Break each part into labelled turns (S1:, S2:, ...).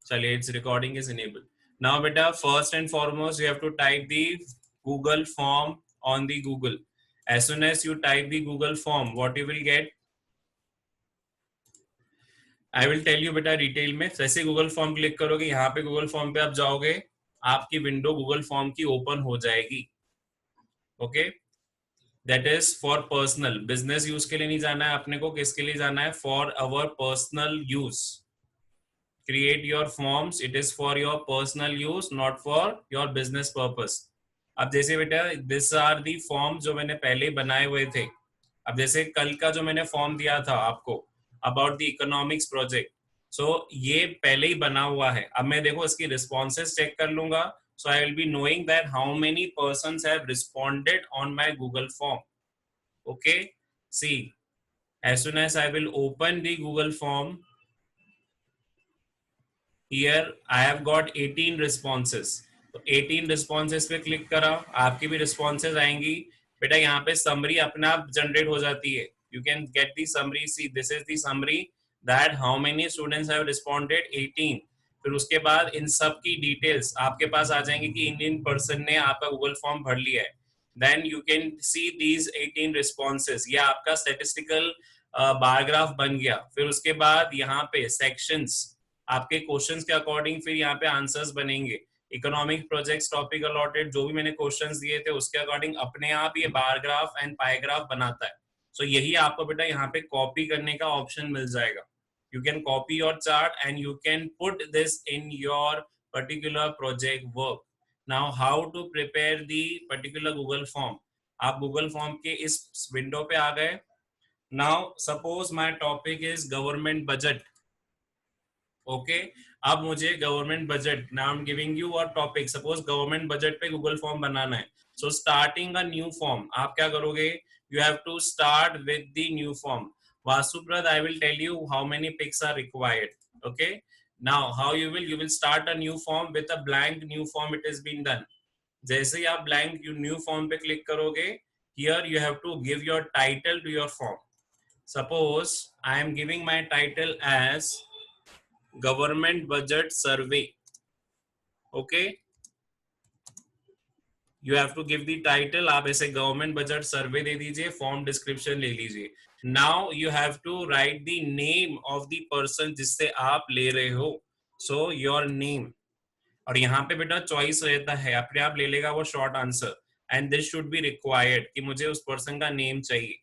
S1: चलिए, it's recording is enable now बेटा. First and foremost you have to type the Google form on the Google. As soon as you type the Google form, what you will get? I will tell you बेटा detail में. जैसे Google form click करोगे, यहाँ पे Google form पे आप जाओगे, आपकी विंडो गूगल फॉर्म की ओपन हो जाएगी. Okay, that is for personal. Business use के लिए नहीं जाना है अपने को. किसके लिए जाना है? For our personal use. Create your forms. It is for your personal use, not for your business purpose. अब जैसे बेटा दिस आर दी फॉर्म जो मैंने पहले बनाए हुए थे. अब जैसे कल का जो मैंने फॉर्म दिया था आपको अबाउट द इकोनॉमिक्स प्रोजेक्ट, सो ये पहले ही बना हुआ है. अब मैं देखो इसकी रिस्पॉन्सेज चेक कर लूंगा. So I will be knowing that how many persons have responded on my Google form. Okay, see, as soon as I will open the Google form, here I have got 18 responses. तो 18 responses पे click करा, आपकी भी responses आएंगी बेटा. यहाँ पे summary अपने आप generate हो जाती है. You can get the summary. See, this is the summary that how many students have responded. 18. फिर उसके बाद इन सब की डिटेल्स आपके पास आ जाएंगी कि इन पर्सन ने आपका गूगल फॉर्म भर लिया है. Then you can see these 18 responses. ये आपका स्टेटिस्टिकल बार ग्राफ बन गया. फिर उसके बाद यहाँ पे सेक्शंस, आपके क्वेश्चंस के अकॉर्डिंग फिर यहाँ पे आंसर्स बनेंगे. इकोनॉमिक प्रोजेक्ट्स टॉपिक अलॉटेड, जो भी मैंने क्वेश्चंस दिए थे उसके अकॉर्डिंग अपने आप ये bar graph and pi graph बनाता है. सो यही आपको बेटा यहाँ पे कॉपी करने का ऑप्शन मिल जाएगा. You can copy your chart and you can put this in your particular project work. Now how to prepare the particular Google form? आप Google form के इस विंडो पे आ गए. Now suppose my topic is government budget. Okay, अब मुझे government budget, now I am giving you a topic. Suppose government budget पे Google form बनाना है. So starting a new form, आप क्या करोगे? You have to start with the new form. Vasuprad, I will tell you how many pics are required. Okay, now how you will start a new form with a blank new form. It has been done. जैसे ही आप blank new form पे click करोगे, here you have to give your title to your form. Suppose I am giving my title as government budget survey. Okay, you have to give the title. आप ऐसे government budget survey दे दीजिए, form description ले लीजिए. Now you have to write the name of the person जिससे आप ले रहे हो. So your name. और यहाँ पे बेटा चॉइस रहता है, अपने आप ले लेगा वो short answer. And this should be required कि मुझे उस पर्सन का नेम चाहिए.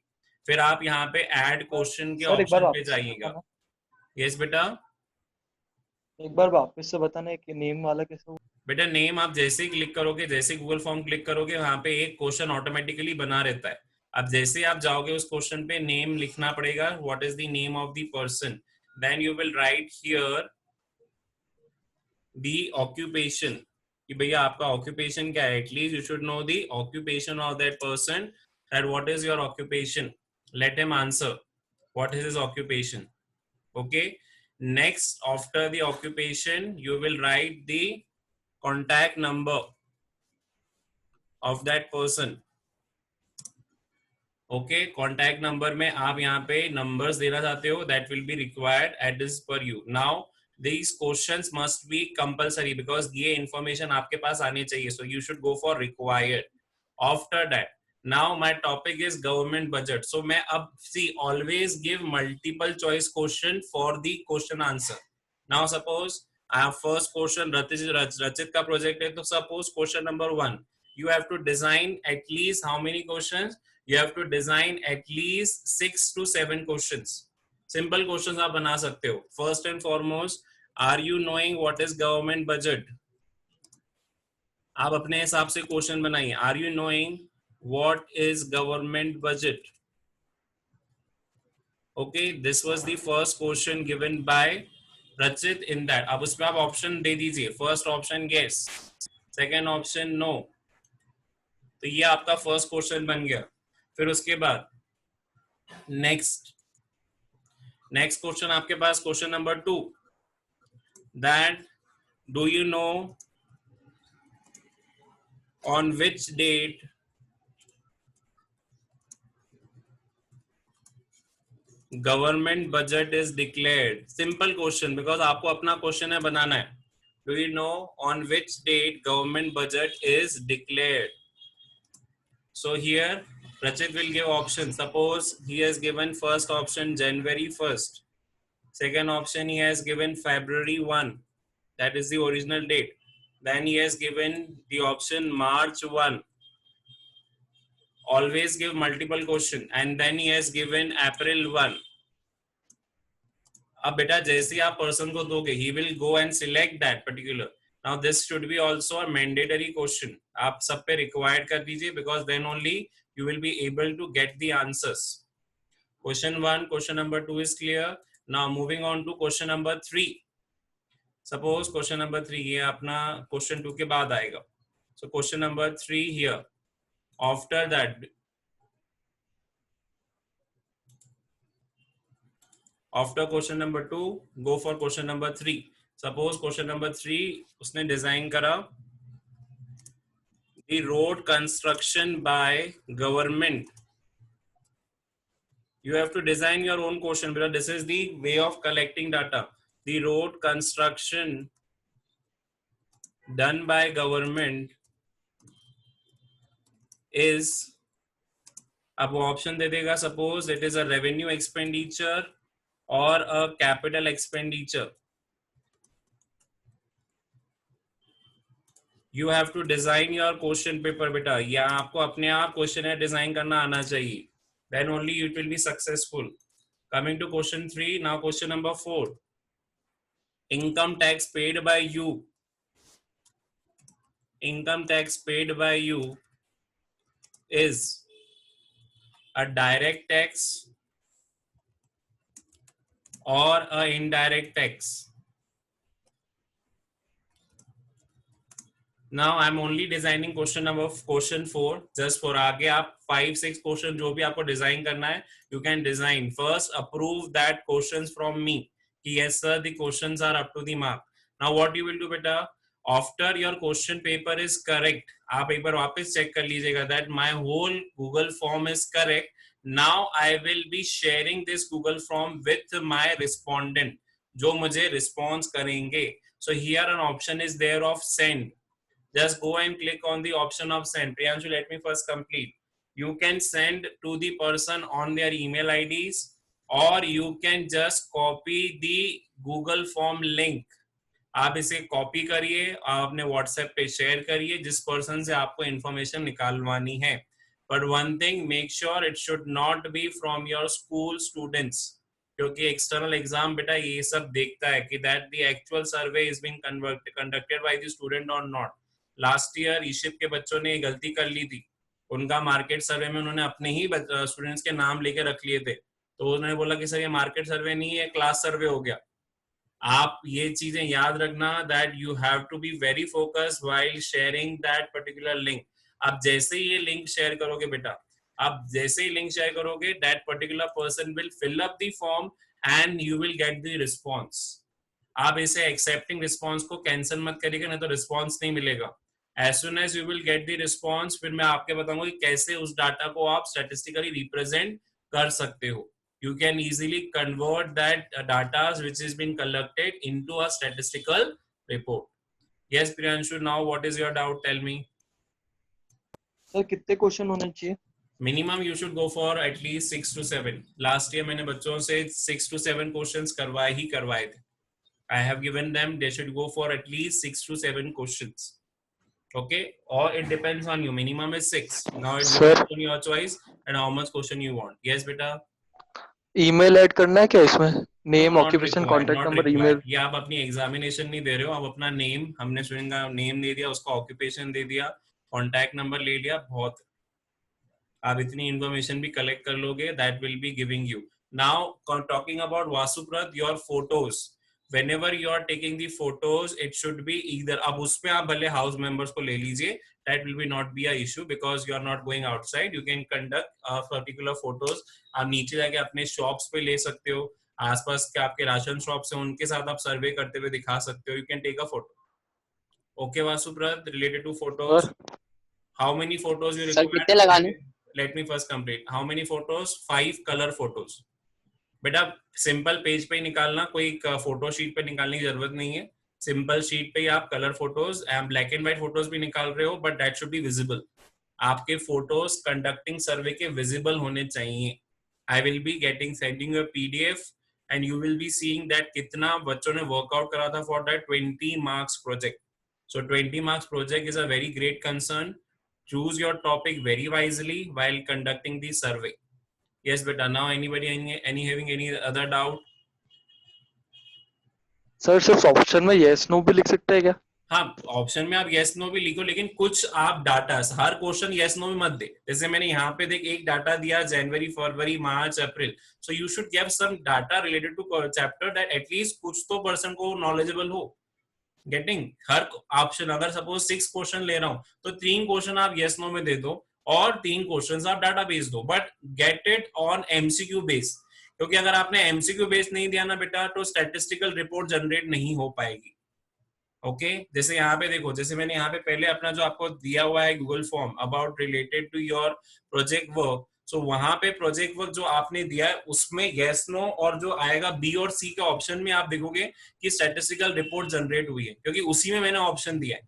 S1: फिर आप यहाँ पे ऐड क्वेश्चन के
S2: सर एक बार
S1: ऑप्शन पे
S2: वापस से
S1: जाइएगा.
S2: बताना.
S1: यस बेटा.
S2: एक बार वापस से बताना है कि नेम वाला कैसे हुआ.
S1: बेटा नेम आप जैसे ही क्लिक करोगे, जैसे गूगल फॉर्म क्लिक करोगे, वहां पे एक क्वेश्चन ऑटोमेटिकली बना रहता है. अब जैसे आप जाओगे उस क्वेश्चन पे नेम लिखना पड़ेगा. What is the name of the person. Then you will write here the occupation, कि भैया आपका ऑक्यूपेशन क्या है. At least you should know the occupation of that person. That what is your occupation. Let him answer what is his occupation. Okay, next after the occupation you will write the contact number of that person. Okay, contact number में आप यहाँ पे numbers देना चाहते हो. That will be required at this per you. Now these questions must be compulsory because ये information आपके पास आनी चाहिए. So you should go for required. After that, now my topic is government budget. So मैं अब see always give multiple choice question for the question answer. Now suppose first question रचित का project है, तो suppose question number 1 you have to design at least how many questions. You have to design at least 6 to 7 questions. Simple questions आप बना सकते हो. First and foremost, are you knowing what is government budget? आप अपने हिसाब से question बनाइए. Are you knowing what is government budget? Okay, this was the first question given by Rachit in that. अब उसमें आप ऑप्शन दे दीजिए. First option yes, second option no. तो ये आपका फर्स्ट क्वेश्चन बन गया. फिर उसके बाद नेक्स्ट क्वेश्चन आपके पास question number 2, that do you know on which date government budget is declared. Simple question, because आपको अपना क्वेश्चन है बनाना है. Do you know on which date government budget is declared? So here Rachit will give options. Suppose he has given first option January 1st. Second option he has given February 1. That is the original date. Then he has given the option March 1. Always give multiple question. And then he has given April 1. अब बेटा जैसे आप person को दोगे he will go and select that particular. Now this should be also a mandatory question. आप सब पे required कर दीजिए because then only you will be able to get the answers. Question 1, question number 2 is clear. Now moving on to question number 3. Suppose question number 3 ये अपना question 2 के बाद आएगा. So question number 3 here. After that, after question number 2, go for question number 3. Suppose question number 3 उसने design करा the road construction by government. You have to design your own question because this is the way of collecting data. The road construction done by government is, अब वो option दे देगा. Suppose it is a revenue expenditure or a capital expenditure. You have to design your question paper बेटा. या आपको अपने आप question design करना आना चाहिए. Then only you will be successful. Coming to question 3. Now question number 4. Income tax paid by you. Income tax paid by you is a direct tax or a indirect tax. Now I am only designing question 4 just for आगे आप 5-6 question जो भी आपको design करना है you can design. First approve that questions from me कि yes sir the questions are up to the mark. Now what you will do बेटा, after your question paper is correct, आप एक बार वापस चेक कर लीजिएगा that my whole Google form is correct. Now I will be sharing this Google form with my respondent जो मुझे response करेंगे. So here an option is there of send. Just go and click on the option of send. Priyanshu, let me first complete. You can send to the person on their email IDs or you can just copy the Google form link. आप इसे copy करिए, आप अपने WhatsApp पे share करिए जिस person से आपको इंफॉर्मेशन निकालवानी है. But one thing, make sure it should not be from your school students, क्योंकि एक्सटर्नल एग्जाम बेटा ये सब देखता है कि that the actual survey is being conducted by the student और नॉट. लास्ट ईयर ईशिप के बच्चों ने गलती कर ली थी. उनका मार्केट सर्वे में उन्होंने अपने ही स्टूडेंट्स के नाम लेके रख लिए थे. तो उन्होंने बोला कि सर ये मार्केट सर्वे नहीं है, क्लास सर्वे हो गया. आप ये चीजें याद रखना that you have to be very focused while sharing that particular link. आप जैसे ही ये लिंक शेयर करोगे बेटा, आप जैसे ही लिंक शेयर करोगे that particular person will fill up the form and you will get the response. आप इसे एक्सेप्टिंग रिस्पॉन्स को कैंसिल मत करिएगा, नहीं तो रिस्पॉन्स नहीं मिलेगा. As soon as you will get the response, फिर मैं आपके बताऊंगा कि कैसे उस डाटा को आप स्टैटिस्टिकली रिप्रेजेंट कर सकते हो. You can easily convert that data which has been collected into a statistical report. Yes, Priyanshu, now what is your doubt? Tell me.
S2: Sir कितने क्वेश्चन होने चाहिए?
S1: Minimum you should go for at least 6 to 7. Last year मैंने बच्चों से 6 to 7 questions करवाए थे. I have given them they should go for at least 6 to 7 questions. Okay, or it depends on you. Minimum is 6. Now it depends on your choice and how much question you want. Yes, beta.
S2: Email add करना है क्या इसमें? Name, occupation, contact number, email.
S1: ये आप अपनी examination नहीं दे रहे हो, आप अपना नेम, हमने स्टूडेंट का नेम दे दिया, उसका ऑक्यूपेशन दे दिया, कॉन्टैक्ट नंबर ले लिया, बहुत आप इतनी इंफॉर्मेशन भी कलेक्ट कर लोगे, that will be giving you. Now talking about Vasuprat, your photos, whenever you are taking the photos it should be either, अब उसमें आप भले हाउस मेंबर्स को ले लीजिए, that will be not be a issue because you are not going outside. You can conduct particular photos. आप नीचे जाके अपने शॉप्स पे ले सकते हो, आसपास के आपके राशन शॉप्स हैं उनके साथ आप सर्वे करते हुए दिखा सकते हो. You can take a photo. Okay, Vasuprat, related to photos, how many photos you require?
S2: कितने लगाने?
S1: Let me first complete. How many photos? 5 color photos. बेटा सिंपल पेज पे ही निकालना, कोई फोटो शीट पे निकालने की जरूरत नहीं है। सिंपल शीट पे ही आप colour photos and black and white photos भी निकाल रहे हो, but that should be visible. आपके फोटोज कंडक्टिंग सर्वे के विजिबल होने चाहिए। आई will be getting sending a PDF and you will be seeing that कितना बच्चों ने वर्कआउट करा था for that 20 marks project. So 20 marks project is a very great concern. Choose your topic very wisely while conducting the survey. Yes, beta. Now anybody any having any other doubt?
S2: Sir सिर्फ option में yes no भी लिख सकते हैं क्या?
S1: हाँ, option में आप यस नो भी लिखो, लेकिन कुछ आप डाटा, हर क्वेश्चन यस नो में मत दे। जैसे मैंने यहाँ पे देख एक डाटा दिया जनवरी फरवरी मार्च अप्रैल, so you should give some data related to chapter that at least कुछ तो पर्सन को नॉलेजेबल हो। गेटिंग हर ऑप्शन, अगर सपोज 6 क्वेश्चन ले रहा हूं तो 3 क्वेश्चन आप यस नो में दे दो और 3 क्वेश्चन आप डाटा बेस दो, but get it on MCQ base. क्योंकि अगर आपने एमसीक्यू बेस नहीं दिया ना बेटा, तो स्टैटिस्टिकल रिपोर्ट जनरेट नहीं हो पाएगी। ओके जैसे यहाँ पे देखो, जैसे मैंने यहाँ पे पहले अपना जो आपको दिया हुआ है Google form about related to your project work, so वहां पे प्रोजेक्ट वर्क जो आपने दिया है उसमें यस नो और जो आएगा बी और सी के ऑप्शन में आप देखोगे कि स्टैटिस्टिकल रिपोर्ट जनरेट हुई है, क्योंकि उसी में मैंने ऑप्शन दिया है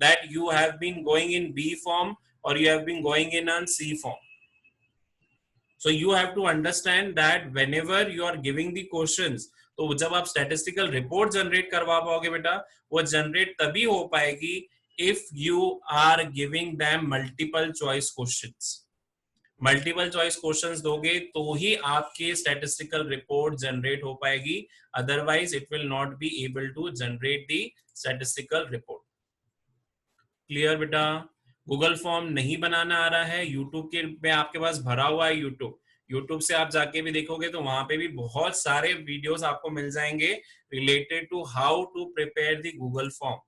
S1: that you have been going in B form or you have been going in on C form. So you have to understand that whenever you are giving the questions, तो जब आप स्टैटिस्टिकल रिपोर्ट जनरेट करवा पाओगे बेटा, वो generate तभी हो पाएगी if you are giving them multiple choice questions. Multiple choice questions दोगे तो ही आपकी स्टैटिस्टिकल रिपोर्ट जनरेट हो पाएगी, otherwise it will not be able to generate the statistical report. Clear बेटा? गूगल फॉर्म नहीं बनाना आ रहा है, यूट्यूब के में आपके पास भरा हुआ है, यूट्यूब से आप जाके भी देखोगे तो वहां पे भी बहुत सारे वीडियोस आपको मिल जाएंगे related to how to prepare the Google form.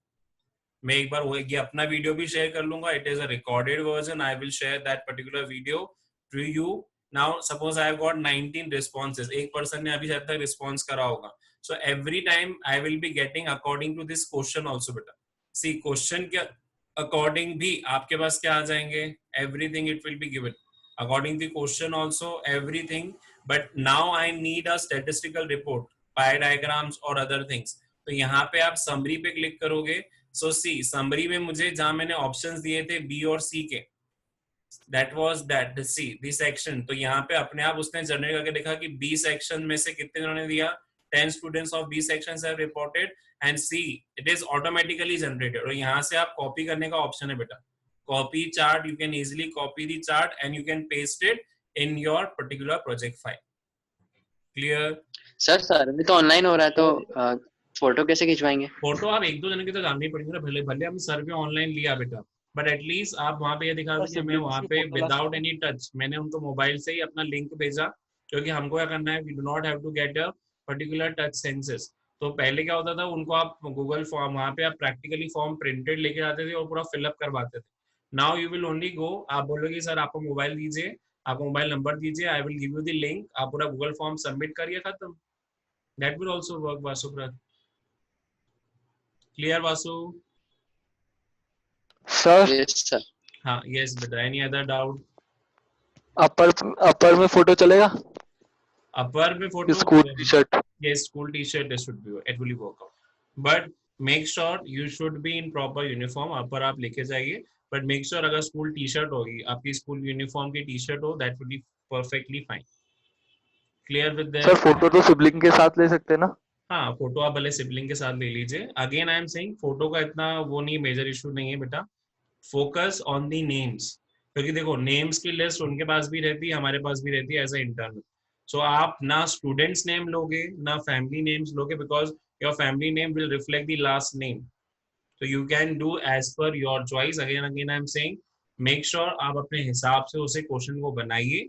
S1: मैं एक बार ये अपना वीडियो भी शेयर कर लूंगा, it is a recorded version, I will share that particular video to you. Now suppose I have got 19 responses, एक पर्सन ने अभी शायद तक रिस्पॉन्स करा होगा, so every time I will be getting according to this question also बेटा। See question के according भी आपके पास क्या आ जाएंगे, everything it will be given according to the question also everything, but now I need a statistical report, pie diagrams और other things। तो यहाँ पे आप समरी पे क्लिक करोगे, सो सी समरी में मुझे जहां मैंने ऑप्शंस दिए थे बी और सी के, that was that see the section, तो यहाँ पे अपने आप उसने जनरेट करके देखा कि बी सेक्शन में से कितने जनों ने दिया, 10 students of B sections have reported and C it is automatically generated। और यहाँ से आप कॉपी करने का ऑप्शन है बेटा, copy chart, you can easily copy the chart and you can paste it in your particular project file। clear?
S3: Sir अभी तो ऑनलाइन हो रहा है, तो फोटो कैसे खिंचवाएंगे?
S1: फोटो आप एक दो जन की तो जाननी पड़ेगी ना, भले भले हम सर्वे ऑनलाइन लिया बेटा, बट एटलीस्ट आप वहां पे ये दिखा दो कि मैं वहां पे विदाउट एनी टच, मैंने उनको मोबाइल से ही अपना लिंक भेजा, क्योंकि हमको क्या करना है, we do not have to get a particular touch senses. तो पहले क्या होता था, उनको आप गूगल फॉर्म, वहां पे आप प्रैक्टिकली फॉर्म प्रिंटेड लेके आते थे और पूरा फिलअप करवाते थे। Now you will only go, आप बोलोगे सर आपको मोबाइल दीजिए, आपको मोबाइल नंबर दीजिए, I will give you the link, आप पूरा गूगल फॉर्म सबमिट करिए, खत्म। That will also work Vasubrata. Clear Vasu?
S2: Sir
S3: yes sir.
S1: हाँ यस बेटा, एनी अदर डाउट?
S2: अपर में फोटो चलेगा?
S1: अपर में photo,
S2: school T shirt?
S1: yes school t-shirt it should be, it will work out, but make sure you should be in proper uniform। अपर आप लेके जाइए, but make sure अगर school T shirt होगी, आपकी school uniform की T shirt हो, that will be perfectly fine। clear with that?
S2: Sir photo तो sibling के साथ ले सकते हैं ना?
S1: हाँ फोटो आप भले सिबलिंग के साथ ले लीजिए, again I am saying photo का इतना वो नहीं, मेजर इशू नहीं है बेटा, फोकस ऑन दी नेम्स, क्योंकि देखो नेम्स की लिस्ट उनके पास भी रहती है, हमारे पास भी रहती है एज ए इंटरनल। सो आप ना स्टूडेंट्स नेम लोगे ना फैमिली नेम्स लोगे, because your family name will reflect the last name, so you can do as per your choice। again I am saying make sure आप अपने हिसाब से उसे क्वेश्चन को बनाइए।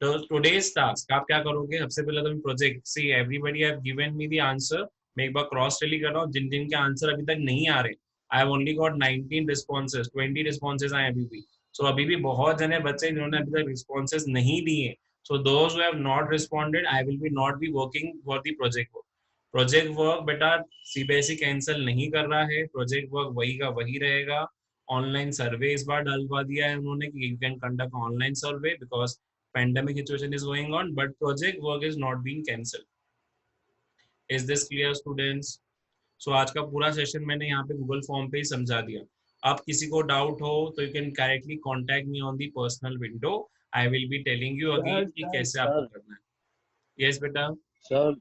S1: तो today's task आप क्या करोगे, सबसे पहले तो project, see everybody have given me the answer, मैं एक बार क्रॉस टेली कर रहा हूँ, जिन जिन के आंसर अभी तक नहीं आ रहे, I have only got 19 responses, 20 responses आए अभी भी, सो अभी भी बहुत जने बच्चे जिन्होंने अभी तक रिस्पॉन्सेज नहीं दिए, so those who have not responded I will B not be working for the project work बेटा सीबीएसई कैंसिल नहीं कर रहा है, प्रोजेक्ट वर्क वही का वही रहेगा। ऑनलाइन सर्वे इस बार डलवा दिया है उन्होंने कि you can conduct online survey, because Pandemic situation is going on, but project work is not being cancelled. Is this clear, students? So आज का पूरा सेशन मैंने यहाँ पे गूगल फॉर्म पे ही समझा दिया. अब किसी को डाउट हो तो you can directly contact me on the personal window. I will be telling you again कि कैसे आपको करना है. यस बेटा.
S4: सर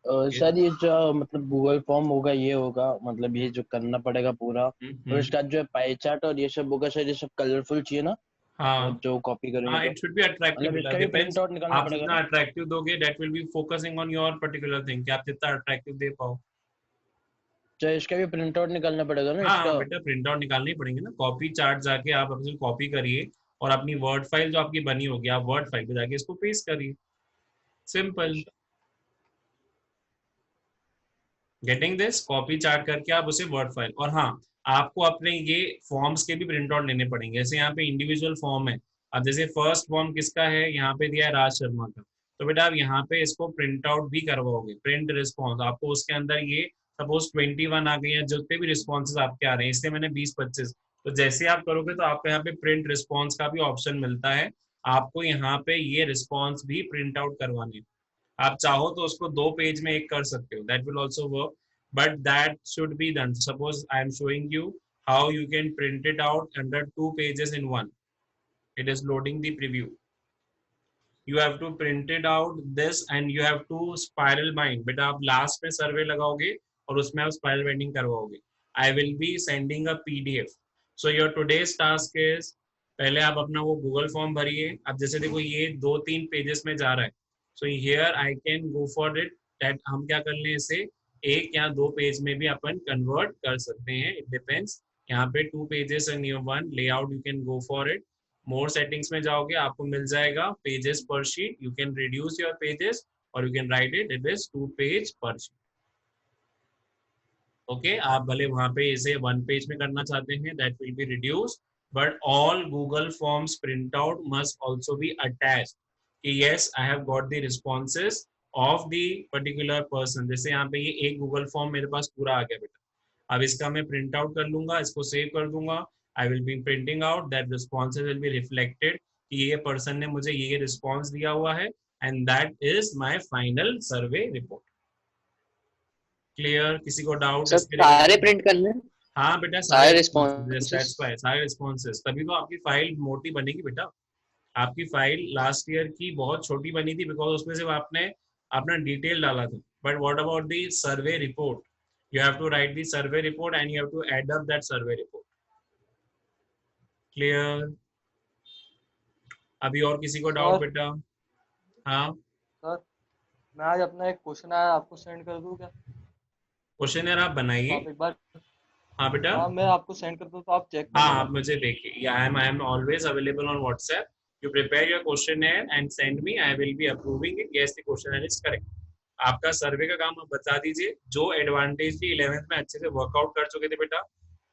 S4: सर ये जो मतलब गूगल फॉर्म होगा ये होगा मतलब ये जो करना पड़ेगा पूरा और इसका जो है पाई चार्ट और ये सब होगा सर ये सब कलरफुल चाहिए ना.
S1: हाँ
S4: जो कॉपी करेंगे
S1: हाँ, it should be attractive.
S4: मतलब इसका भी प्रिंट आउट निकालना
S1: आप
S4: पड़ेगा
S1: जितना
S4: ना?
S1: अट्रैक्टिव दोगे that will be focusing on your particular thing कि आप जितना अट्रैक्टिव दे पाओ.
S4: चाहे इसका भी प्रिंट आउट निकालना पड़ेगा ना
S1: हाँ
S4: इसका.
S1: बेटा प्रिंट आउट निकालने ही पड़ेंगे ना. कॉपी चार्ट जाके आप अपनी कॉपी करिए और अपनी वर्ड फाइल जो आपकी बनी होगी आप वर्ड फाइल पे जाके इसको पेस्ट करिए. Simple. Getting this. Copy chart करके आप उसे वर्ड फाइल. और हाँ आपको अपने ये फॉर्म्स के भी प्रिंट आउट लेने पड़ेंगे. जैसे यहाँ पे इंडिविजुअल फॉर्म है. अब जैसे फर्स्ट फॉर्म किसका है यहाँ पे दिया है राज शर्मा का. तो बेटा आप यहाँ पे इसको प्रिंट आउट भी करवाओगे. प्रिंट रिस्पॉन्स आपको उसके अंदर ये सपोज 21 आ गए या जितने भी रिस्पॉन्सेज आपके आ रहे हैं इसलिए मैंने 20-25. तो जैसे आप करोगे तो आपको यहाँ पे प्रिंट रिस्पॉन्स का भी ऑप्शन मिलता है. आपको यहाँ पे ये रिस्पॉन्स भी प्रिंट आउट करवाने. आप चाहो तो उसको 2 पेज में एक कर सकते हो. That will also work but that should be done. Suppose I am showing you how you can print it out under 2 pages in one. It is loading the preview. You have to print it out this and you have to spiral bind. बेटा आप last में सर्वे लगाओगे और उसमें आप spiral binding करवाओगे. I will be sending a PDF. So your today's task is पहले आप अपना वो गूगल फॉर्म भरिए. अब जैसे देखो ये 2-3 पेजेस में जा रहा है. So here I can go for it. That हम क्या कर लें इसे 1 या 2 पेज में भी अपन कन्वर्ट कर सकते हैं. It depends. यहाँ पे 2 pages and your 1 layout. You can go for it. More settings में जाओगे आपको मिल जाएगा pages per sheet. You can reduce your pages और you can write it. It is 2 page per sheet. Okay आप भले वहां पे इसे 1 पेज में करना चाहते हैं that will be reduce. But all Google forms print out must also be attached कि yes I have got the responses of the particular person. जैसे यहाँ पे ये एक गूगल फॉर्म मेरे पास पूरा आ गया बेटा. अब इसका मैं प्रिंट आउट कर लूंगा. इसको सेव कर दूंगा. आई will B printing out that responses will be reflected कि ये पर्सन ने मुझे ये रिस्पॉन्स दिया हुआ है and that is my final survey report. Clear? किसी को डाउट?
S3: सारे प्रिंट करने हैं?
S1: हाँ बेटा
S3: सारे रिस्पॉन्सेस.
S1: सारे रिस्पॉन्सेस. तभी तो आपकी फाइल मोटी बनेगी बेटा. आपकी फाइल लास्ट ईयर की बहुत छोटी बनी थी बिकॉज उसमें सिर्फ आपने अपना डिटेल डाला था. But what about the survey report? You have to write the survey report and you have to add up that survey report. Clear? अभी और किसी को डाउट बेटा? हाँ
S2: सर मैं आज अपना एक क्वेश्चन आया आपको सेंड कर दूं क्या?
S1: क्वेश्चन आप बनाइए.
S2: आप एक बार.
S1: हाँ बेटा.
S2: हाँ मैं आपको सेंड कर दूं तो आप चेक कर
S1: हाँ
S2: लेना.
S1: आप मुझे देखिए. I am always available on WhatsApp. You prepare your questionnaire and send me. I will be approving it. Yes, the questionnaire is correct. आपका सर्वे का काम आप बता दीजिए. जो एडवांटेज भी 11th में अच्छे से वर्कआउट कर चुके थे बेटा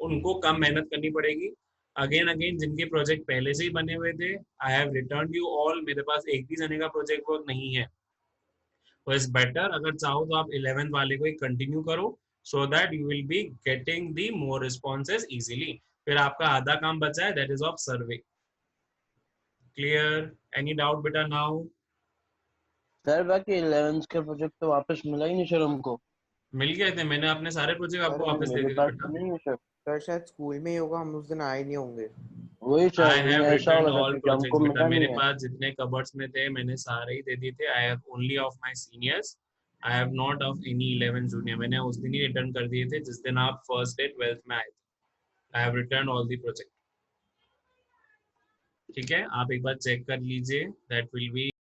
S1: उनको कम मेहनत करनी पड़ेगी. अगेन जिनके प्रोजेक्ट पहले से ही बने हुए थे I have return you all. मेरे पास एक भी जने का प्रोजेक्ट वर्क नहीं है. तो इट्स बेटर अगर चाहो तो आप 11th वाले को ही कंटिन्यू करो so that you will be getting the more responses easily. फिर आपका आधा काम बचा है that is of survey. Clear? Any doubt बेटा now?
S4: सर बाकी 11th के प्रोजेक्ट तो वापस मिला ही नहीं सर हमको.
S1: मिल गए थे. मैंने अपने सारे प्रोजेक्ट आपको वापस दे दिए थे बेटा.
S4: नहीं सर.
S5: सर शायद स्कूल में ही होगा. हम उस दिन आए नहीं होंगे.
S4: वही
S1: I
S4: सर
S1: have
S4: ऐसा
S1: returned
S4: होगा
S1: all
S4: सर कि हमको
S1: projects बेटा.
S4: मिला
S1: मेरे
S4: नहीं है.
S1: पास जितने कबर्ड्स में थे मैंने सारे ही दे दिए थे. I have only of my seniors. I have not of any 11 junior. मैंने उस दिन ही रिटर्न कर दिए थे जिस दिन आप फर्स्ट डे 12th में आए थे. I have returned all the project. ठीक है आप एक बार चेक कर लीजिए. That will B